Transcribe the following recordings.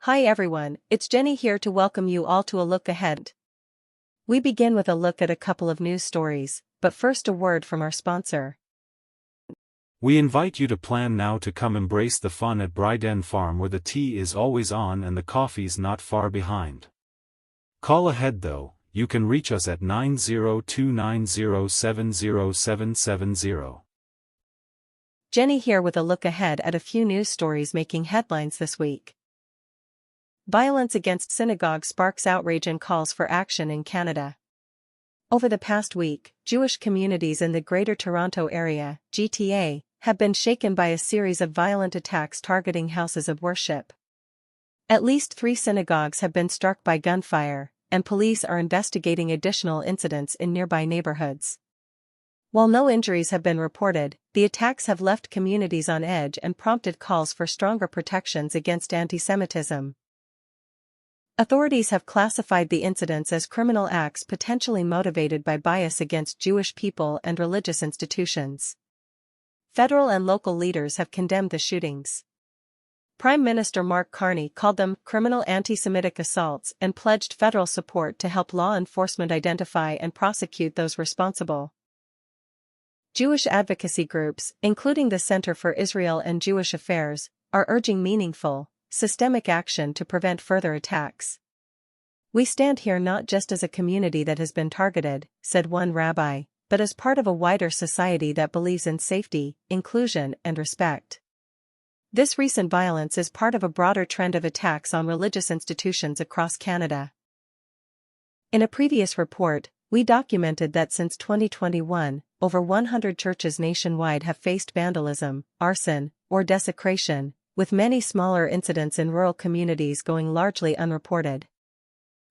Hi everyone, it's Jenny here to welcome you all to a look ahead. We begin with a look at a couple of news stories, but first a word from our sponsor. We invite you to plan now to come embrace the fun at Bryden Farm, where the tea is always on and the coffee's not far behind. Call ahead though, you can reach us at 90290707770. Jenny here with a look ahead at a few news stories making headlines this week. Violence against synagogues sparks outrage and calls for action in Canada. Over the past week, Jewish communities in the Greater Toronto Area, GTA, have been shaken by a series of violent attacks targeting houses of worship. At least 3 synagogues have been struck by gunfire, and police are investigating additional incidents in nearby neighborhoods. While no injuries have been reported, the attacks have left communities on edge and prompted calls for stronger protections against anti-Semitism. Authorities have classified the incidents as criminal acts potentially motivated by bias against Jewish people and religious institutions. Federal and local leaders have condemned the shootings. Prime Minister Mark Carney called them criminal anti-Semitic assaults and pledged federal support to help law enforcement identify and prosecute those responsible. Jewish advocacy groups, including the Center for Israel and Jewish Affairs, are urging meaningful, systemic action to prevent further attacks. We stand here not just as a community that has been targeted, said one rabbi, but as part of a wider society that believes in safety, inclusion, and respect. This recent violence is part of a broader trend of attacks on religious institutions across Canada. In a previous report, we documented that since 2021, over 100 churches nationwide have faced vandalism, arson, or desecration, with many smaller incidents in rural communities going largely unreported.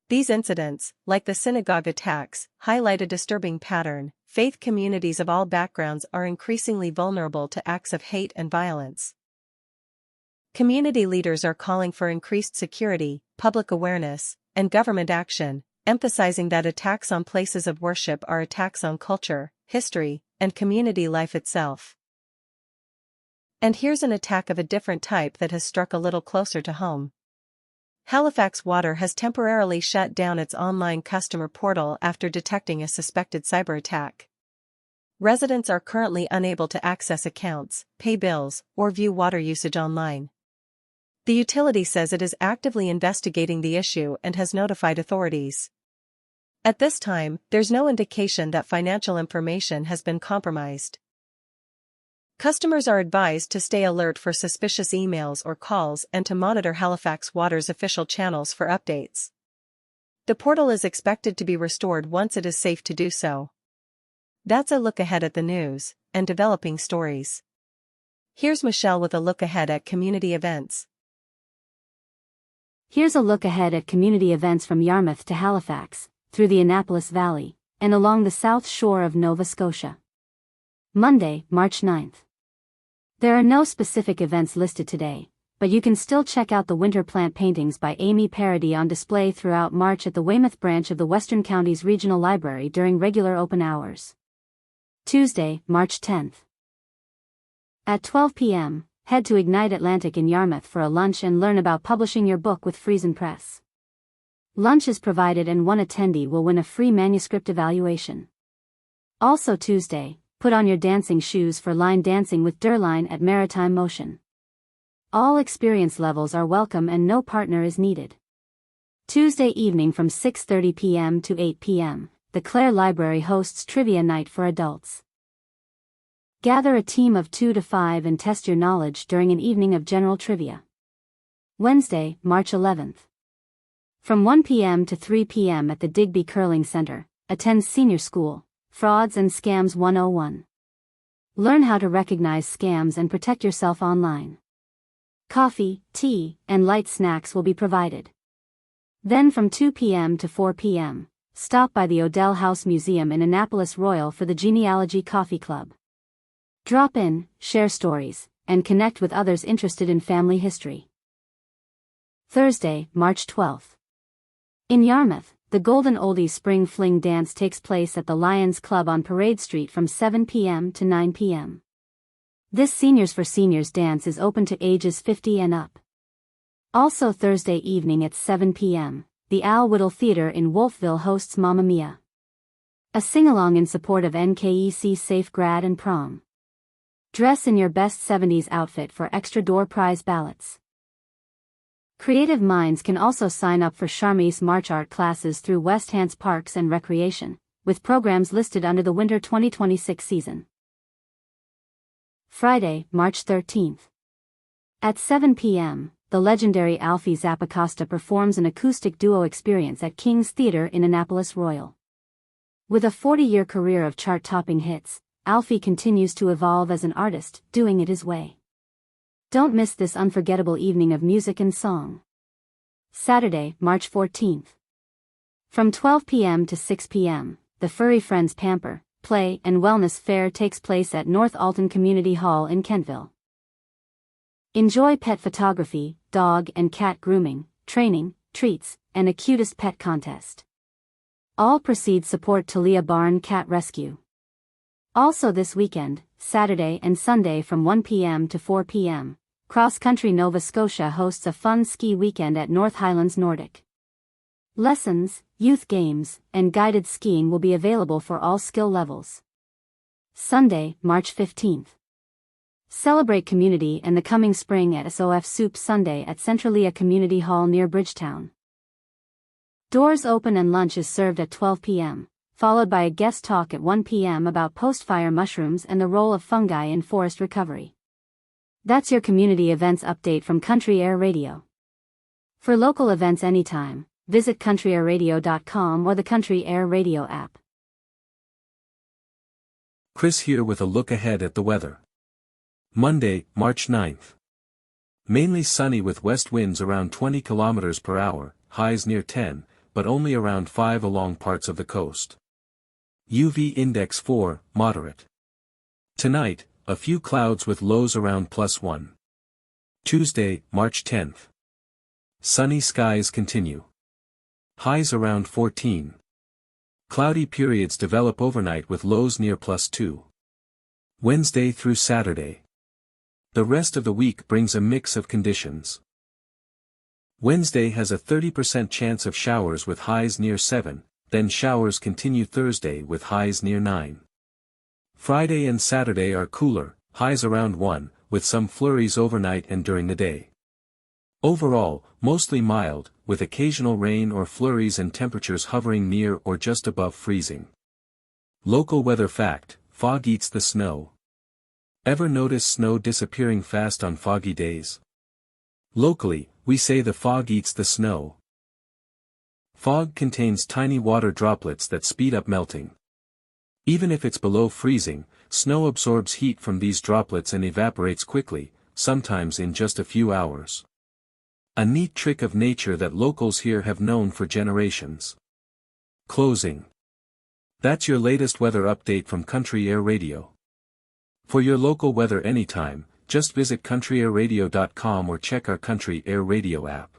These incidents, like the synagogue attacks, highlight a disturbing pattern. Faith communities of all backgrounds are increasingly vulnerable to acts of hate and violence. Community leaders are calling for increased security, public awareness, and government action, emphasizing that attacks on places of worship are attacks on culture, history, and community life itself. And here's an attack of a different type that has struck a little closer to home. Halifax Water has temporarily shut down its online customer portal after detecting a suspected cyber attack. Residents are currently unable to access accounts, pay bills, or view water usage online. The utility says it is actively investigating the issue and has notified authorities. At this time, there's no indication that financial information has been compromised. Customers are advised to stay alert for suspicious emails or calls and to monitor Halifax Water's official channels for updates. The portal is expected to be restored once it is safe to do so. That's a look ahead at the news and developing stories. Here's Michelle with a look ahead at community events. Here's a look ahead at community events from Yarmouth to Halifax, through the Annapolis Valley, and along the south shore of Nova Scotia. Monday, March 9th. There are no specific events listed today, but you can still check out the winter plant paintings by Amy Parody on display throughout March at the Weymouth branch of the Western Counties Regional Library during regular open hours. Tuesday, March 10th. At 12 p.m., head to Ignite Atlantic in Yarmouth for a lunch and learn about publishing your book with Friesen Press. Lunch is provided and one attendee will win a free manuscript evaluation. Also Tuesday, put on your dancing shoes for line dancing with Derline at Maritime Motion. All experience levels are welcome and no partner is needed. Tuesday evening from 6:30 p.m. to 8 p.m., the Clare Library hosts Trivia Night for adults. Gather a team of 2 to 5 and test your knowledge during an evening of general trivia. Wednesday, March 11th. From 1 p.m. to 3 p.m. at the Digby Curling Center, attend Senior School, Frauds and Scams 101. Learn how to recognize scams and protect yourself online. Coffee, tea, and light snacks will be provided. Then from 2 p.m. to 4 p.m., stop by the Odell House Museum in Annapolis Royal for the Genealogy Coffee Club. Drop in, share stories, and connect with others interested in family history. Thursday, March 12th. In Yarmouth, the Golden Oldies Spring Fling Dance takes place at the Lions Club on Parade Street from 7 p.m. to 9 p.m. This Seniors for Seniors dance is open to ages 50 and up. Also Thursday evening at 7 p.m., the Al Whittle Theater in Wolfville hosts Mamma Mia, a sing-along in support of NKEC Safe Grad and Prom. Dress in your best 70s outfit for extra door prize ballots. Creative minds can also sign up for Charmise March Art classes through West Hants Parks and Recreation, with programs listed under the winter 2026 season. Friday, March 13th. At 7 p.m., the legendary Alfie Zappacosta performs an acoustic duo experience at King's Theatre in Annapolis Royal. With a 40-year career of chart-topping hits, Alfie continues to evolve as an artist, doing it his way. Don't miss this unforgettable evening of music and song. Saturday, March 14th. From 12 p.m. to 6 p.m., the Furry Friends Pamper, Play, and Wellness Fair takes place at North Alton Community Hall in Kentville. Enjoy pet photography, dog and cat grooming, training, treats, and a cutest pet contest. All proceeds support Talia Barn Cat Rescue. Also this weekend, Saturday and Sunday from 1 p.m. to 4 p.m., Cross Country Nova Scotia hosts a fun ski weekend at North Highlands Nordic. Lessons, youth games, and guided skiing will be available for all skill levels. Sunday, March 15th. Celebrate community and the coming spring at SOF Soup Sunday at Centralia Community Hall near Bridgetown. Doors open and lunch is served at 12 p.m., followed by a guest talk at 1 p.m. about post-fire mushrooms and the role of fungi in forest recovery. That's your community events update from Country Air Radio. For local events anytime, visit countryairradio.com or the Country Air Radio app. Chris here with a look ahead at the weather. Monday, March 9th. Mainly sunny with west winds around 20 km per hour, highs near 10, but only around 5 along parts of the coast. UV index 4, moderate. Tonight, a few clouds with lows around +1. Tuesday, March 10th. Sunny skies continue. Highs around 14. Cloudy periods develop overnight with lows near +2. Wednesday through Saturday. The rest of the week brings a mix of conditions. Wednesday has a 30% chance of showers with highs near 7, then showers continue Thursday with highs near 9. Friday and Saturday are cooler, highs around 1, with some flurries overnight and during the day. Overall, mostly mild, with occasional rain or flurries and temperatures hovering near or just above freezing. Local weather fact: fog eats the snow. Ever notice snow disappearing fast on foggy days? Locally, we say the fog eats the snow. Fog contains tiny water droplets that speed up melting. Even if it's below freezing, snow absorbs heat from these droplets and evaporates quickly, sometimes in just a few hours. A neat trick of nature that locals here have known for generations. Closing. That's your latest weather update from Country Air Radio. For your local weather anytime, just visit countryairradio.com or check our Country Air Radio app.